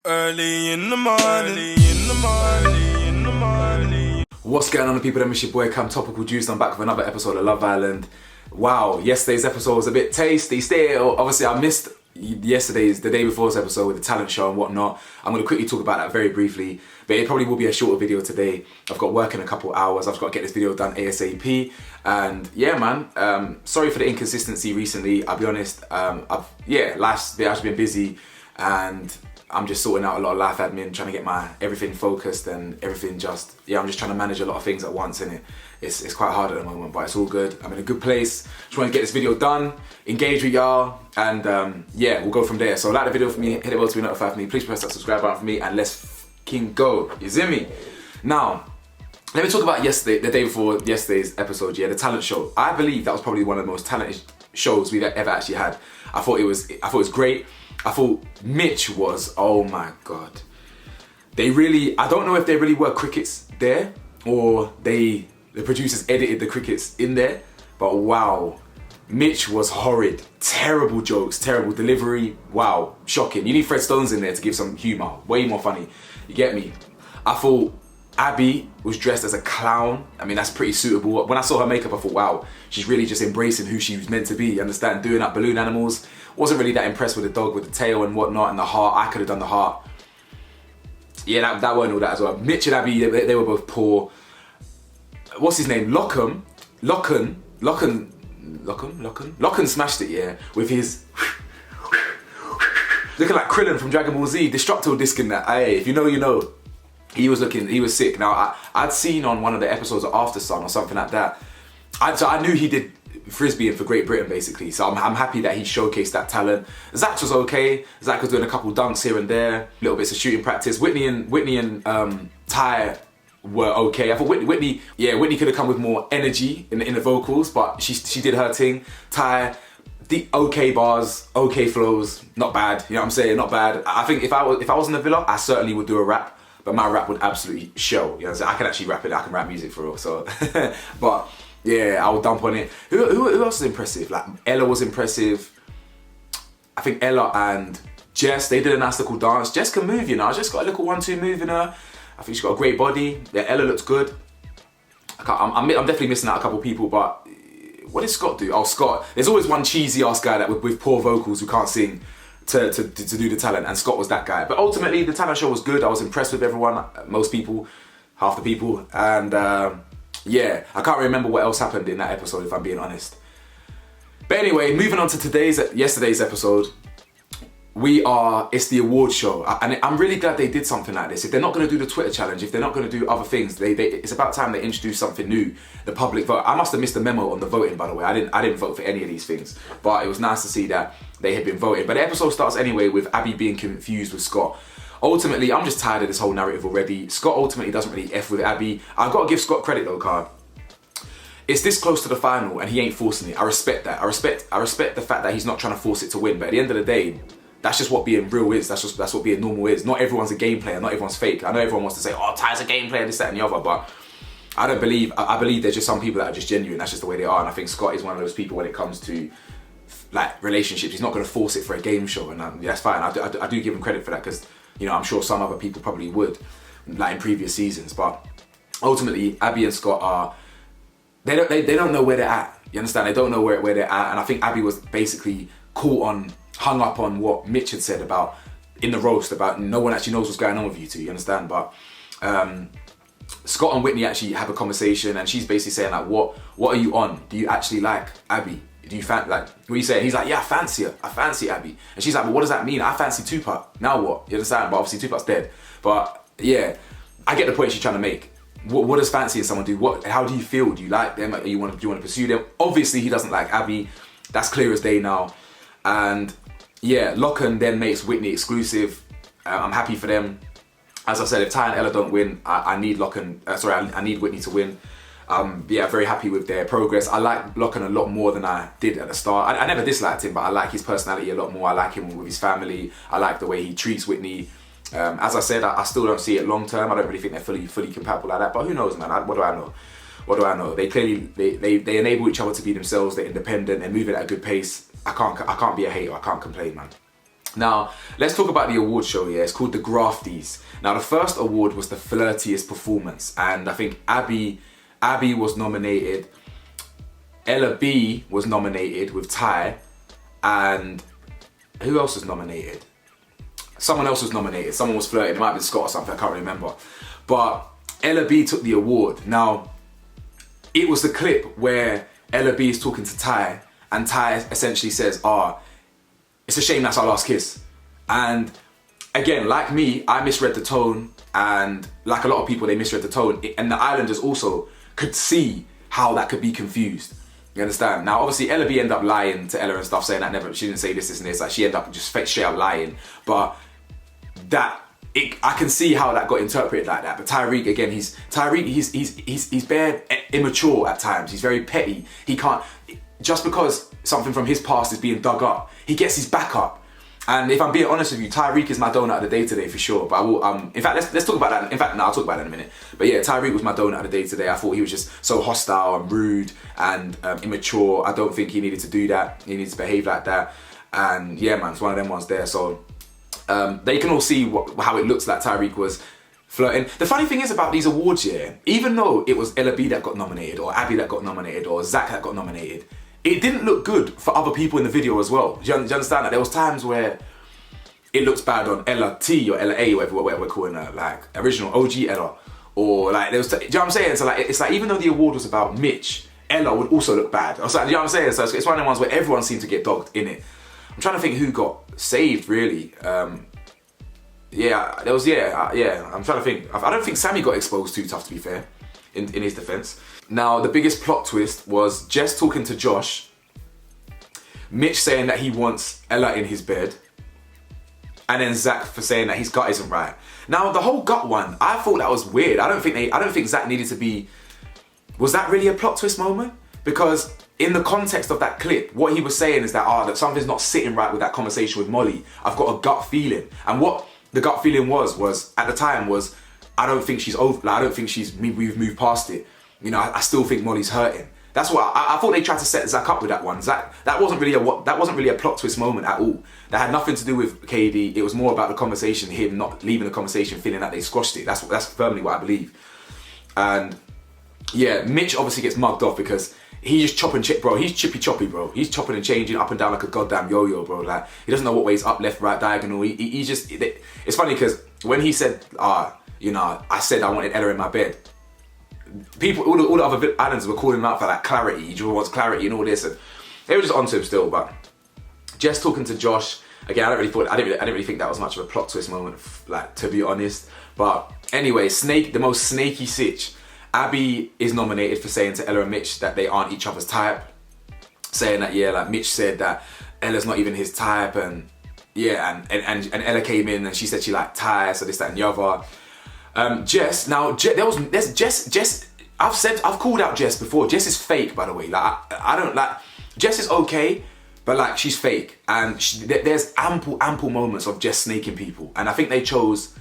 Early in the morning. What's going on, people? It's your boy Cam Topical Juice. I'm back with another episode of Love Island. Wow, yesterday's episode was a bit tasty. Obviously, I missed the day before's episode with the talent show and whatnot. I'm going to quickly talk about that very briefly, but it probably will be a shorter video today. I've got work in a couple hours. I've got to get this video done ASAP. And yeah, man, sorry for the inconsistency recently. I'll be honest. Last bit I've been busy and I'm just sorting out a lot of life admin, trying to get my everything focused and everything I'm just trying to manage a lot of things at once, and it's quite hard at the moment, but it's all good. I'm in a good place. Just want to get this video done, engage with y'all, and we'll go from there. So like the video for me, hit the bell to be notified for me. Please press that subscribe button for me, and let's fucking go. You see me? Now, let me talk about the day before yesterday's episode, the talent show. I believe that was probably one of the most talented shows we've ever actually had. I thought it was great. I thought Mitch was, oh my God. I don't know if there really were crickets there or the producers edited the crickets in there, but wow, Mitch was horrid. Terrible jokes, terrible delivery, wow, shocking. You need Fred Stones in there to give some humour, way more funny, you get me? I thought Abby was dressed as a clown. I mean, that's pretty suitable. When I saw her makeup, I thought, wow, she's really just embracing who she was meant to be, you understand? Doing up balloon animals. Wasn't really that impressed with the dog with the tail and whatnot and the heart. I could have done the heart. Yeah, that weren't all that as well. Mitch and Abby, they were both poor. What's his name? Lockham smashed it, yeah, with his looking like Krillin from Dragon Ball Z, Destructo Disc in that. Hey, if you know, you know. He was sick. Now, I'd seen on one of the episodes of After Sun or something like that. So I knew he did Frisbeeing for Great Britain, basically. So I'm happy that he showcased that talent. Zach was okay. Zach was doing a couple dunks here and there, little bits of shooting practice. Whitney and Ty were okay. I thought Whitney could have come with more energy in the vocals, but she did her thing. Ty, the okay bars, okay flows, not bad. You know what I'm saying? Not bad. I think if I was in the Villa, I certainly would do a rap. But my rap would absolutely show. You know, so I can actually rap it. I can rap music for real. So, but yeah, I would dump on it. Who else is impressive? Like Ella was impressive. I think Ella and Jess, they did a nice little dance. Jess can move, you know. Jess got a little 1-2 move in her. I think she's got a great body. Yeah, Ella looks good. I'm definitely missing out a couple people, but what did Scott do? Oh, Scott. There's always one cheesy ass guy that with poor vocals who can't sing to do the talent, and Scott was that guy. But ultimately, the talent show was good. I was impressed with everyone, most people, half the people, and I can't remember what else happened in that episode, if I'm being honest. But anyway, moving on to yesterday's episode, it's the award show, and I'm really glad they did something like this. If they're not going to do the Twitter challenge, if they're not going to do other things, it's about time they introduce something new. The public vote. I must have missed the memo on the voting, by the way. I didn't vote for any of these things, but it was nice to see that they had been voted. But the episode starts anyway with Abby being confused with Scott. Ultimately, I'm just tired of this whole narrative already. Scott ultimately doesn't really F with Abby. I've got to give Scott credit though, Carl. It's this close to the final and he ain't forcing it. I respect that. I respect the fact that he's not trying to force it to win. But at the end of the day, that's just what being real is. That's what being normal is. Not everyone's a game player. Not everyone's fake. I know everyone wants to say, oh, Ty's a game player, this, that, and the other. But I don't believe. I believe there's just some people that are just genuine. That's just the way they are. And I think Scott is one of those people when it comes to like relationships. He's not going to force it for a game show, and that's fine. I do give him credit for that because you know I'm sure some other people probably would, like in previous seasons. But ultimately, Abby and Scott are. They don't know where they're at. You understand? They don't know where they're at. And I think Abby was basically hung up on what Mitch had said about in the roast about no one actually knows what's going on with you two, you understand? But Scott and Whitney actually have a conversation and she's basically saying like, what are you on? Do you actually like Abby? Do you what are you saying? He's like, yeah, I fancy her. I fancy Abby. And she's like, well, what does that mean? I fancy Tupac. Now what? You understand? But obviously Tupac's dead. But yeah, I get the point she's trying to make. What does fancying someone do? How do you feel? Do you like them? Do you want to pursue them? Obviously he doesn't like Abby. That's clear as day now. And yeah, Lochan then makes Whitney exclusive. I'm happy for them. As I said, if Ty and Ella don't win, I need I need Whitney to win. Very happy with their progress. I like Lochan a lot more than I did at the start. I never disliked him, but I like his personality a lot more. I like him with his family. I like the way he treats Whitney. As I said, I still don't see it long term. I don't really think they're fully compatible like that. But who knows, man? What do I know? What do I know? They clearly they enable each other to be themselves. They're independent. They're moving at a good pace. I can't be a hater. I can't complain, man. Now, let's talk about the award show, yeah. It's called the Grafties. Now, the first award was the flirtiest performance, and I think Abby was nominated, Ella B was nominated with Ty, and who else was nominated? Someone else was nominated. Someone was flirting. It might have been Scott or something. I can't remember. But Ella B took the award. Now, it was the clip where Ella B is talking to Ty, and Ty essentially says, it's a shame that's our last kiss. And again, like me, I misread the tone, and like a lot of people, they misread the tone. And the Islanders also could see how that could be confused. You understand? Now, obviously, Ella B ended up lying to Ella and stuff, saying that she didn't say this and this. Like, she ended up just straight out lying. But I can see how that got interpreted like that. But Tyrique, again, he's bare immature at times. He's very petty. He can't, just because something from his past is being dug up, he gets his back up. And if I'm being honest with you, Tyrique is my donut of the day today for sure. But I will, in fact, let's talk about that. In fact, no, I'll talk about that in a minute. But yeah, Tyrique was my donut of the day today. I thought he was just so hostile and rude and immature. I don't think he needed to do that. He needs to behave like that. And yeah, man, it's one of them ones there. So they can all see how it looks like Tyrique was flirting. The funny thing is about these awards, yeah, even though it was Ella B that got nominated, or Abby that got nominated, or Zach that got nominated, it didn't look good for other people in the video as well. Do you understand that? There was times where it looks bad on Ella T or Ella A, whatever we're calling her, like original OG Ella, or like there was. Do you know what I'm saying? So like, it's like even though the award was about Mitch, Ella would also look bad. Or so, do you know what I'm saying? So it's one of the ones where everyone seemed to get dogged in it. I'm trying to think who got saved really. Yeah, there was I'm trying to think. I don't think Sammy got exposed too tough, to be fair, in his defense. Now, the biggest plot twist was Jess talking to Josh, Mitch saying that he wants Ella in his bed, and then Zach for saying that his gut isn't right. Now, the whole gut one, I thought that was weird. I don't think Zach needed to be. Was that really a plot twist moment? Because in the context of that clip, what he was saying is that that something's not sitting right with that conversation with Molly. I've got a gut feeling, and what the gut feeling was at the time was, I don't think she's over. Like, I don't think we've moved past it. You know, I still think Molly's hurting. That's what I thought they tried to set Zach up with that one. Zach, that wasn't really a plot twist moment at all. That had nothing to do with KD. It was more about the conversation, him not leaving the conversation, feeling that they squashed it. That's firmly what I believe. And yeah, Mitch obviously gets mugged off because he's just chopping bro. He's chippy choppy, bro. He's chopping and changing up and down like a goddamn yo-yo, bro. Like, he doesn't know what way he's up, left, right, diagonal. He just. It's funny because when he said, I said I wanted Ella in my bed. People, all the other islanders were calling him out for that clarity. He just wants clarity and all this, and they were just onto him still. But Jess talking to Josh again, I didn't really think that was much of a plot twist moment, like, to be honest. But anyway, the most snaky sitch. Abby is nominated for saying to Ella and Mitch that they aren't each other's type, saying that like Mitch said that Ella's not even his type, and and Ella came in and she said she liked Ty, so this, that, and the other. Jess, Jess, I've called out Jess before. Jess is fake, by the way. Like, I don't like, Jess is okay, but like, she's fake. And there's ample moments of Jess snaking people. And I think they chose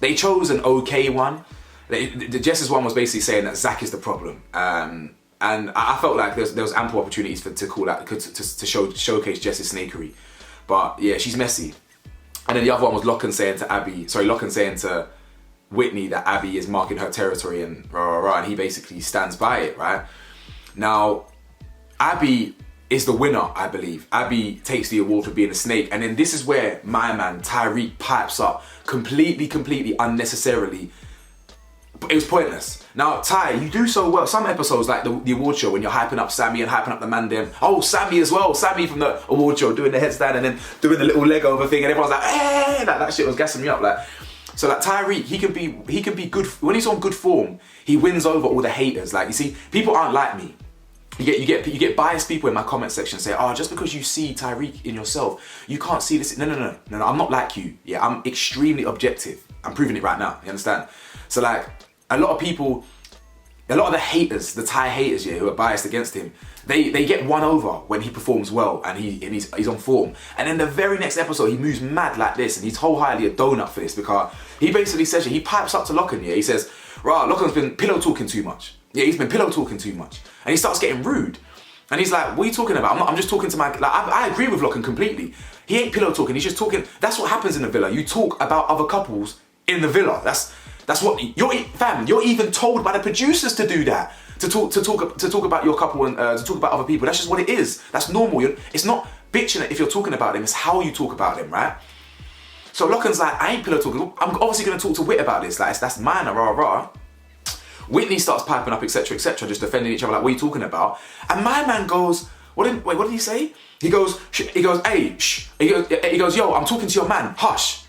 an okay one. The Jess's one was basically saying that Zach is the problem. And I felt like there was ample opportunities to call out, to showcase Jess's snakery. But yeah, she's messy. And then the other one was Lochan saying to Whitney that Abby is marking her territory and and he basically stands by it, right? Now, Abby is the winner, I believe. Abby takes the award for being a snake, and then this is where my man Tyrique pipes up completely unnecessarily. But it was pointless. Now, Ty, you do so well. Some episodes, like the award show, when you're hyping up Sammy and hyping up the man them. Oh, Sammy as well. Sammy from the award show doing the headstand and then doing the little leg over thing, and everyone's like, hey, that shit was gassing me up. Like, so like Tyrique, he can be good when he's on good form. He wins over all the haters. Like, you see, people aren't like me. You get biased people in my comment section say, just because you see Tyrique in yourself, you can't see this. No. I'm not like you. Yeah, I'm extremely objective. I'm proving it right now. You understand? So like, a lot of the haters, the Ty haters, who are biased against him, they get won over when he performs well and he's on form. And then the very next episode, he moves mad like this, and he's wholeheartedly a donut for this, because he basically says, he pipes up to Lochan, he says, Lochan's been pillow talking too much. Yeah, he's been pillow talking too much. And he starts getting rude. And he's like, what are you talking about? I'm just talking to my, like, I agree with Lachlan completely. He ain't pillow talking, he's just talking. That's what happens in the villa. You talk about other couples in the villa. That's what, you're even told by the producers to do that. To talk about your couple and to talk about other people. That's just what it is. That's normal. It's not bitching if you're talking about them, it's how you talk about them, right? So Lachlan's like, I ain't pillow talking. I'm obviously gonna talk to Whit about this. Like, that's mine, rah rah. Whitney starts piping up, etc., just defending each other, like, what are you talking about? And my man goes, what did he say? He goes, hey, shh. He goes, yo, I'm talking to your man, hush.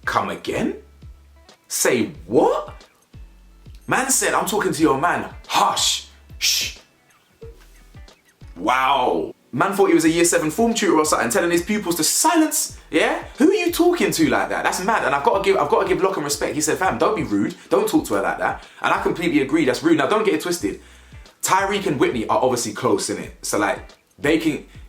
Come again? Say what? Man said, I'm talking to your man, hush, shh. Wow. Man thought he was a year 7 form tutor or something, telling his pupils to silence. Yeah? Who are you talking to like that? That's mad. And I've got to give Lachlan respect. He said, fam, don't be rude. Don't talk to her like that. And I completely agree. That's rude. Now, don't get it twisted. Tyrique and Whitney are obviously close, innit? So like,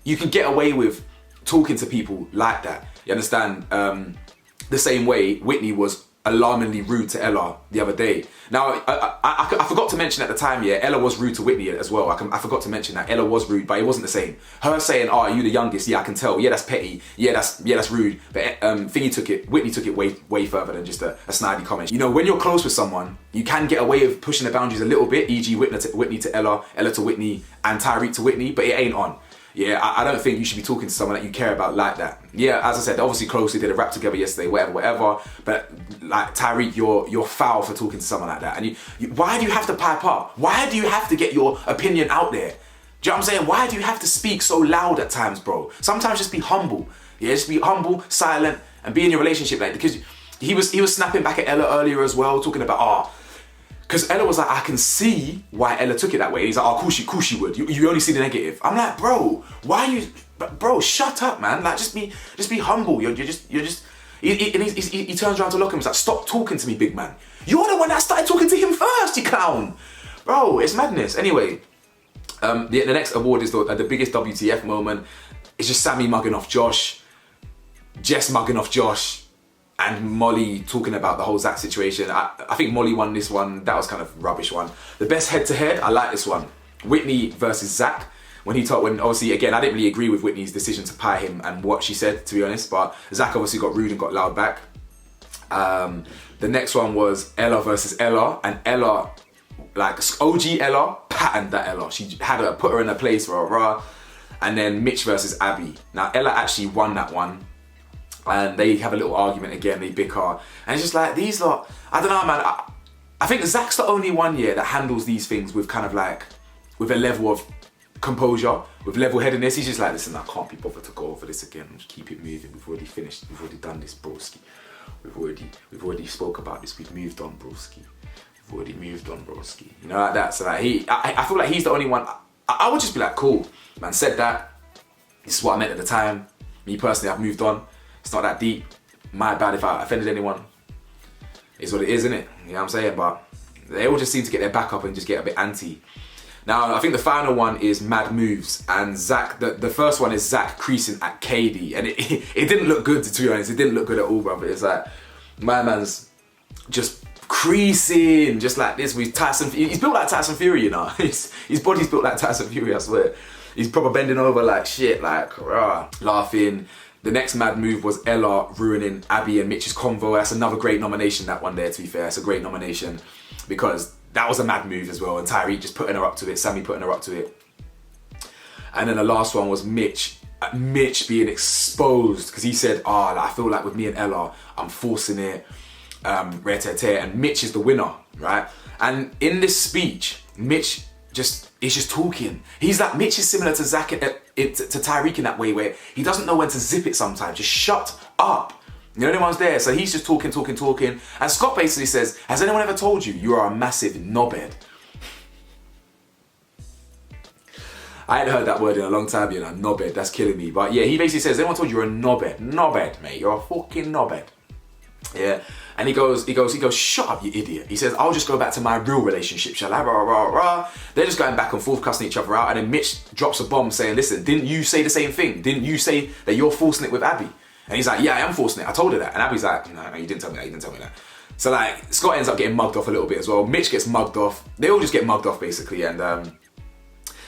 you can get away with talking to people like that. You understand? The same way Whitney was alarmingly rude to Ella the other day. Now, I forgot to mention at the time, yeah, Ella was rude to Whitney as well. I forgot to mention that Ella was rude, but it wasn't the same. Her saying, "Oh, are you the youngest?" Yeah, I can tell. Yeah, that's petty. Yeah, that's rude. But Whitney took it way further than just a snidey comment. You know, when you're close with someone, you can get away with pushing the boundaries a little bit. E.g., Whitney to Ella, Ella to Whitney, and Tyrique to Whitney. But it ain't on. Yeah, I don't think you should be talking to someone that you care about like that. Yeah, as I said, obviously close, they did a rap together yesterday, whatever. But like, Tyrique, you're foul for talking to someone like that. And why do you have to pipe up? Why do you have to get your opinion out there? Do you know what I'm saying? Why do you have to speak so loud at times, bro? Sometimes just be humble. Yeah, just be humble, silent, and be in your relationship. Like, because he was snapping back at Ella earlier as well, talking about, because Ella was like, I can see why Ella took it that way. He's like, cool she would. You only see the negative. I'm like, bro, why are you, bro, shut up, man. Like, just be humble. You're just, he turns around to Lachlan and he's like, stop talking to me, big man. You're the one that started talking to him first, you clown. Bro, it's madness. Anyway, the next award is the biggest WTF moment. It's just Sammy mugging off Josh, Jess mugging off Josh, and Molly talking about the whole Zach situation. I think Molly won this one. That was kind of rubbish one. The best head-to-head, I like this one. Whitney versus Zach. When obviously, again, I didn't really agree with Whitney's decision to pie him and what she said, to be honest, but Zach obviously got rude and got loud back. The next one was Ella versus Ella, and Ella, like OG Ella, patterned that Ella. She put her in her place, rah. And then Mitch versus Abby. Now, Ella actually won that one. And they have a little argument again, they bicker. And it's just like, these lot, I don't know, man. I think Zach's the only one, yeah, that handles these things with kind of like, with a level of composure, with level-headedness. He's just like, listen, I can't be bothered to go over this again. Just keep it moving. We've already finished. We've already done this, broski. We've already spoke about this. We've moved on, broski. We've already moved on, broski. You know, like that. So like, I feel like he's the only one. I would just be like, cool, man said that. This is what I meant at the time. Me personally, I've moved on. It's not that deep. My bad if I offended anyone. It's what it is, isn't it? You know what I'm saying? But they all just seem to get their back up and just get a bit anti. Now, I think the final one is Mad Moves. And Zach, the first one is Zach creasing at Katie. And it didn't look good, to be honest. It didn't look good at all, brother. It's like, my man's just creasing, just like this. He's built like Tyson Fury, you know. His body's built like Tyson Fury, I swear. He's probably bending over like shit, like, laughing. The next mad move was Ella ruining Abby and Mitch's convo. That's another great nomination, that one there, to be fair. It's a great nomination because that was a mad move as well. And Tyrique just putting her up to it, Sammy putting her up to it. And then the last one was Mitch being exposed because he said, I feel like with me and Ella, I'm forcing it, and Mitch is the winner, right? And in this speech, Mitch is just talking. Mitch is similar to Zach, to Tyrique in that way where he doesn't know when to zip it sometimes. Just shut up. You know, anyone's there. So he's just talking. And Scott basically says, has anyone ever told you you are a massive knobhead? I hadn't heard that word in a long time, you know, knobhead. That's killing me. But yeah, he basically says, anyone told you you're a knobhead? Knobhead, mate. You're a fucking knobhead. Yeah. And he goes, shut up, you idiot. He says, I'll just go back to my real relationship, shall I? Rah, rah, rah. They're just going back and forth, cussing each other out. And then Mitch drops a bomb saying, listen, didn't you say the same thing? Didn't you say that you're forcing it with Abby? And he's like, yeah, I am forcing it. I told her that. And Abby's like, no, you didn't tell me that. So like Scott ends up getting mugged off a little bit as well. Mitch gets mugged off. They all just get mugged off basically, and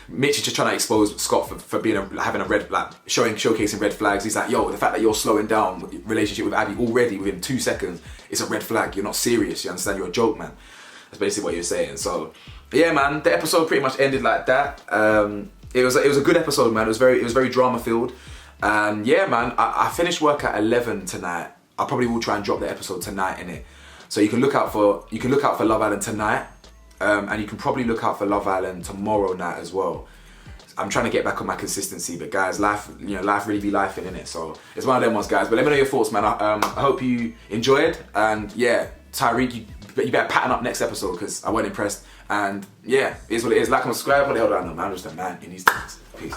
Mitch is just trying to expose Scott for being having a red, like showcasing red flags. He's like, yo, the fact that you're slowing down with your relationship with Abby already within 2 seconds, it's a red flag. You're not serious. You understand? You're a joke, man. That's basically what you're saying. So yeah, man, the episode pretty much ended like that. It was a good episode, man. It was very drama filled. And yeah, man, I finished work at 11 tonight. I probably will try and drop the episode tonight, innit? So you can look out for Love Island tonight. And you can probably look out for Love Island tomorrow night as well. I'm trying to get back on my consistency, but guys, life really be lifing, innit? So it's one of them ones, guys. But let me know your thoughts, man. I hope you enjoyed, and yeah, Tyrique, you better pattern up next episode because I wasn't impressed. And yeah, it is what it is. Like and subscribe. What the hell do I know, man? I'm just a man in these things. Peace.